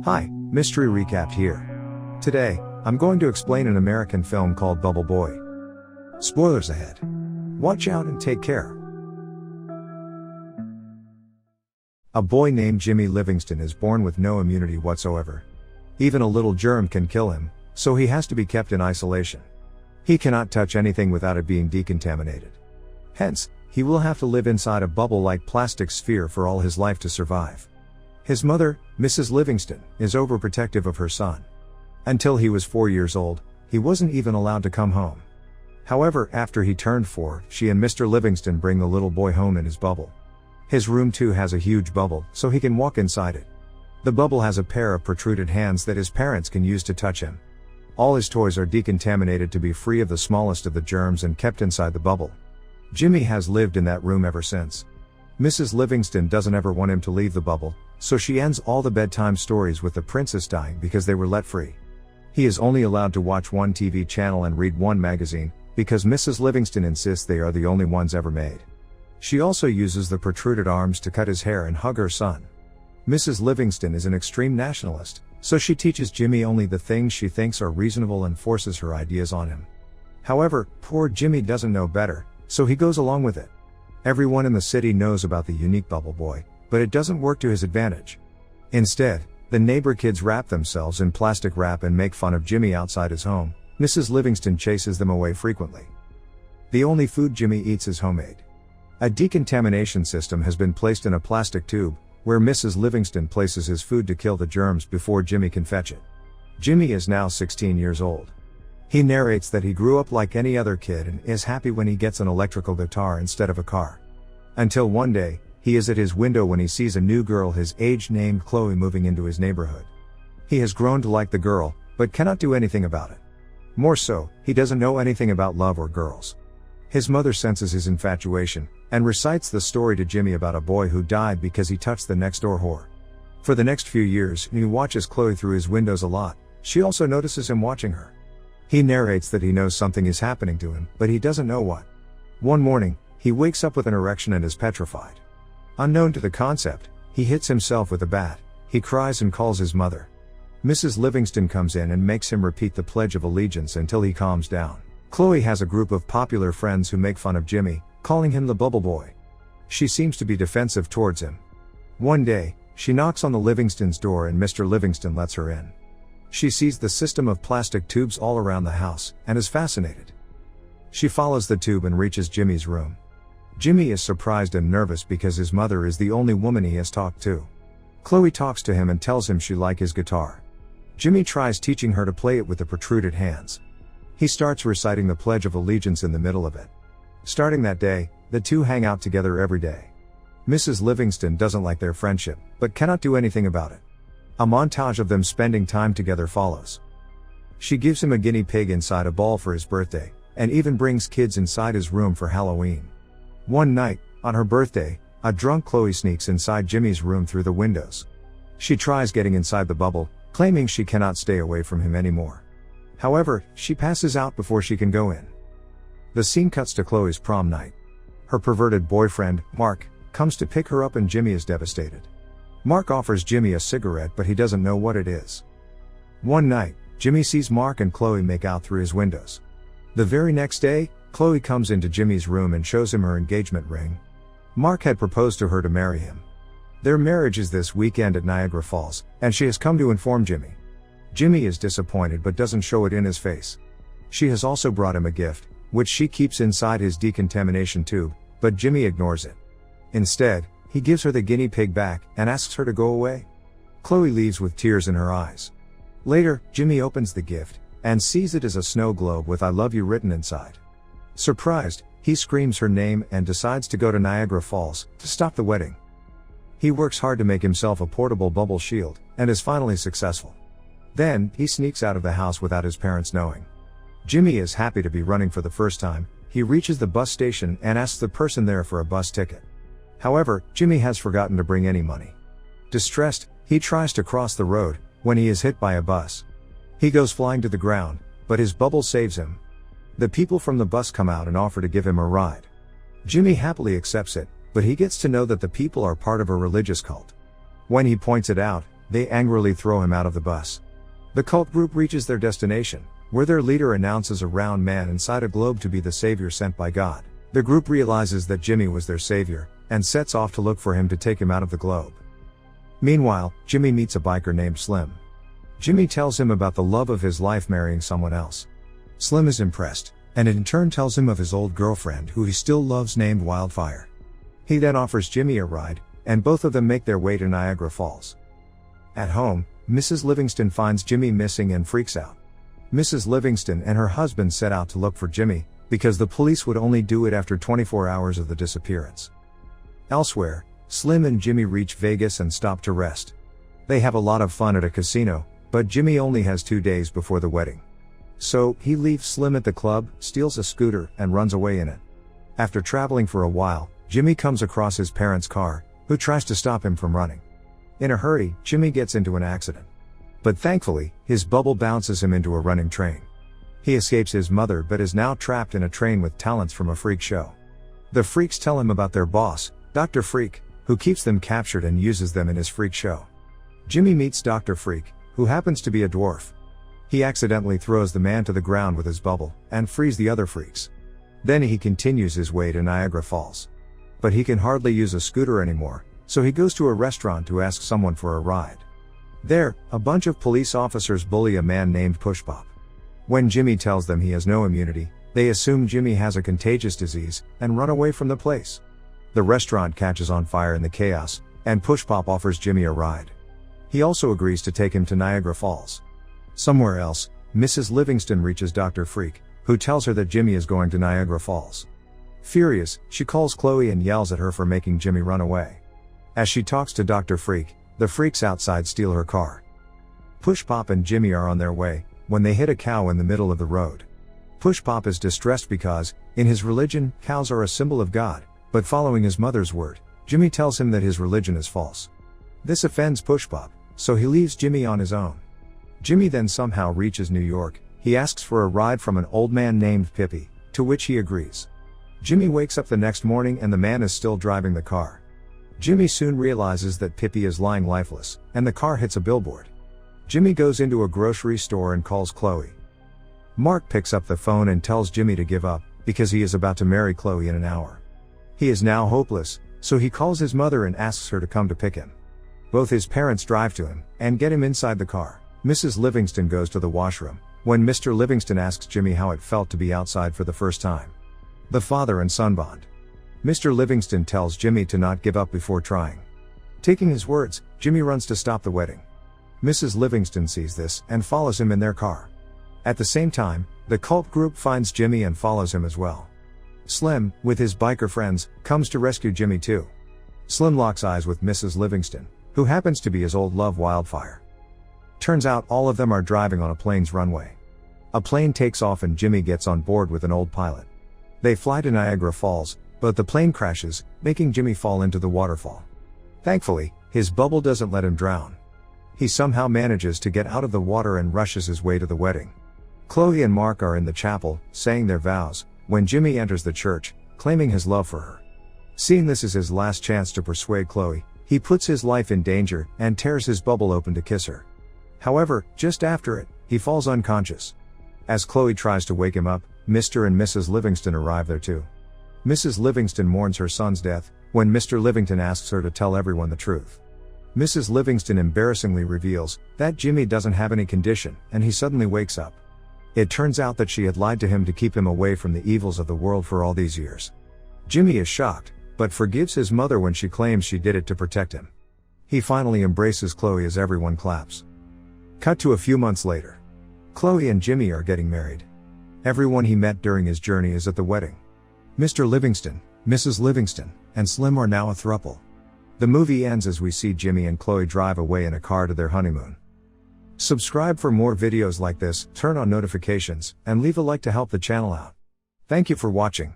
Hi, Mystery Recap here. Today, I'm going to explain an American film called Bubble Boy. Spoilers ahead. Watch out and take care. A boy named Jimmy Livingston is born with no immunity whatsoever. Even a little germ can kill him, so he has to be kept in isolation. He cannot touch anything without it being decontaminated. Hence, he will have to live inside a bubble-like plastic sphere for all his life to survive. His mother, Mrs. Livingston, is overprotective of her son. Until he was 4 years old, he wasn't even allowed to come home. However, after he turned 4, she and Mr. Livingston bring the little boy home in his bubble. His room too has a huge bubble, so he can walk inside it. The bubble has a pair of protruded hands that his parents can use to touch him. All his toys are decontaminated to be free of the smallest of the germs and kept inside the bubble. Jimmy has lived in that room ever since. Mrs. Livingston doesn't ever want him to leave the bubble, so she ends all the bedtime stories with the princess dying because they were let free. He is only allowed to watch one TV channel and read one magazine, because Mrs. Livingston insists they are the only ones ever made. She also uses the protruded arms to cut his hair and hug her son. Mrs. Livingston is an extreme nationalist, so she teaches Jimmy only the things she thinks are reasonable and forces her ideas on him. However, poor Jimmy doesn't know better, so he goes along with it. Everyone in the city knows about the unique Bubble Boy, but it doesn't work to his advantage. Instead, the neighbor kids wrap themselves in plastic wrap and make fun of Jimmy outside his home. Mrs. Livingston chases them away frequently. The only food Jimmy eats is homemade. A decontamination system has been placed in a plastic tube, where Mrs. Livingston places his food to kill the germs before Jimmy can fetch it. Jimmy is now 16 years old. He narrates that he grew up like any other kid and is happy when he gets an electrical guitar instead of a car. Until one day, he is at his window when he sees a new girl his age named Chloe moving into his neighborhood. He has grown to like the girl, but cannot do anything about it. More so, he doesn't know anything about love or girls. His mother senses his infatuation, and recites the story to Jimmy about a boy who died because he touched the next door whore. For the next few years, he watches Chloe through his windows a lot. She also notices him watching her. He narrates that he knows something is happening to him, but he doesn't know what. One morning, he wakes up with an erection and is petrified. Unknown to the concept, he hits himself with a bat. He cries and calls his mother. Mrs. Livingston comes in and makes him repeat the Pledge of Allegiance until he calms down. Chloe has a group of popular friends who make fun of Jimmy, calling him the Bubble Boy. She seems to be defensive towards him. One day, she knocks on the Livingston's door and Mr. Livingston lets her in. She sees the system of plastic tubes all around the house, and is fascinated. She follows the tube and reaches Jimmy's room. Jimmy is surprised and nervous because his mother is the only woman he has talked to. Chloe talks to him and tells him she likes his guitar. Jimmy tries teaching her to play it with the protruded hands. He starts reciting the Pledge of Allegiance in the middle of it. Starting that day, the two hang out together every day. Mrs. Livingston doesn't like their friendship, but cannot do anything about it. A montage of them spending time together follows. She gives him a guinea pig inside a ball for his birthday, and even brings kids inside his room for Halloween. One night, on her birthday, a drunk Chloe sneaks inside Jimmy's room through the windows. She tries getting inside the bubble, claiming she cannot stay away from him anymore. However, she passes out before she can go in. The scene cuts to Chloe's prom night. Her perverted boyfriend, Mark, comes to pick her up and Jimmy is devastated. Mark offers Jimmy a cigarette but he doesn't know what it is. One night, Jimmy sees Mark and Chloe make out through his windows. The very next day, Chloe comes into Jimmy's room and shows him her engagement ring. Mark had proposed to her to marry him. Their marriage is this weekend at Niagara Falls, and she has come to inform Jimmy. Jimmy is disappointed but doesn't show it in his face. She has also brought him a gift, which she keeps inside his decontamination tube, but Jimmy ignores it. Instead, he gives her the guinea pig back and asks her to go away. Chloe leaves with tears in her eyes. Later, Jimmy opens the gift and sees it as a snow globe with "I love you" written inside. Surprised, he screams her name and decides to go to Niagara Falls to stop the wedding. He works hard to make himself a portable bubble shield and is finally successful. Then, he sneaks out of the house without his parents knowing. Jimmy is happy to be running for the first time. He reaches the bus station and asks the person there for a bus ticket. However, Jimmy has forgotten to bring any money. Distressed, he tries to cross the road, when he is hit by a bus. He goes flying to the ground, but his bubble saves him. The people from the bus come out and offer to give him a ride. Jimmy happily accepts it, but he gets to know that the people are part of a religious cult. When he points it out, they angrily throw him out of the bus. The cult group reaches their destination, where their leader announces a round man inside a globe to be the savior sent by God. The group realizes that Jimmy was their savior, and sets off to look for him to take him out of the globe. Meanwhile, Jimmy meets a biker named Slim. Jimmy tells him about the love of his life marrying someone else. Slim is impressed, and in turn tells him of his old girlfriend who he still loves named Wildfire. He then offers Jimmy a ride, and both of them make their way to Niagara Falls. At home, Mrs. Livingston finds Jimmy missing and freaks out. Mrs. Livingston and her husband set out to look for Jimmy, because the police would only do it after 24 hours of the disappearance. Elsewhere, Slim and Jimmy reach Vegas and stop to rest. They have a lot of fun at a casino, but Jimmy only has 2 days before the wedding. So, he leaves Slim at the club, steals a scooter, and runs away in it. After traveling for a while, Jimmy comes across his parents' car, who tries to stop him from running. In a hurry, Jimmy gets into an accident. But thankfully, his bubble bounces him into a running train. He escapes his mother but is now trapped in a train with talents from a freak show. The freaks tell him about their boss, Dr. Freak, who keeps them captured and uses them in his freak show. Jimmy meets Dr. Freak, who happens to be a dwarf. He accidentally throws the man to the ground with his bubble, and frees the other freaks. Then he continues his way to Niagara Falls. But he can hardly use a scooter anymore, so he goes to a restaurant to ask someone for a ride. There, a bunch of police officers bully a man named Pushpop. When Jimmy tells them he has no immunity, they assume Jimmy has a contagious disease, and run away from the place. The restaurant catches on fire in the chaos, and Pushpop offers Jimmy a ride. He also agrees to take him to Niagara Falls. Somewhere else, Mrs. Livingston reaches Dr. Freak, who tells her that Jimmy is going to Niagara Falls. Furious, she calls Chloe and yells at her for making Jimmy run away. As she talks to Dr. Freak, the freaks outside steal her car. Pushpop and Jimmy are on their way, when they hit a cow in the middle of the road. Pushpop is distressed because, in his religion, cows are a symbol of God, but following his mother's word, Jimmy tells him that his religion is false. This offends Pushpop, so he leaves Jimmy on his own. Jimmy then somehow reaches New York. He asks for a ride from an old man named Pippi, to which he agrees. Jimmy wakes up the next morning and the man is still driving the car. Jimmy soon realizes that Pippi is lying lifeless, and the car hits a billboard. Jimmy goes into a grocery store and calls Chloe. Mark picks up the phone and tells Jimmy to give up, because he is about to marry Chloe in an hour. He is now hopeless, so he calls his mother and asks her to come to pick him. Both his parents drive to him, and get him inside the car. Mrs. Livingston goes to the washroom, when Mr. Livingston asks Jimmy how it felt to be outside for the first time. The father and son bond. Mr. Livingston tells Jimmy to not give up before trying. Taking his words, Jimmy runs to stop the wedding. Mrs. Livingston sees this, and follows him in their car. At the same time, the cult group finds Jimmy and follows him as well. Slim, with his biker friends, comes to rescue Jimmy too. Slim locks eyes with Mrs. Livingston, who happens to be his old love Wildfire. Turns out all of them are driving on a plane's runway. A plane takes off and Jimmy gets on board with an old pilot. They fly to Niagara Falls, but the plane crashes, making Jimmy fall into the waterfall. Thankfully, his bubble doesn't let him drown. He somehow manages to get out of the water and rushes his way to the wedding. Chloe and Mark are in the chapel, saying their vows, when Jimmy enters the church, claiming his love for her. Seeing this as his last chance to persuade Chloe, he puts his life in danger, and tears his bubble open to kiss her. However, just after it, he falls unconscious. As Chloe tries to wake him up, Mr. and Mrs. Livingston arrive there too. Mrs. Livingston mourns her son's death, when Mr. Livingston asks her to tell everyone the truth. Mrs. Livingston embarrassingly reveals that Jimmy doesn't have any condition, and he suddenly wakes up. It turns out that she had lied to him to keep him away from the evils of the world for all these years. Jimmy is shocked, but forgives his mother when she claims she did it to protect him. He finally embraces Chloe as everyone claps. Cut to a few months later. Chloe and Jimmy are getting married. Everyone he met during his journey is at the wedding. Mr. Livingston, Mrs. Livingston, and Slim are now a throuple. The movie ends as we see Jimmy and Chloe drive away in a car to their honeymoon. Subscribe for more videos like this, turn on notifications, and leave a like to help the channel out. Thank you for watching.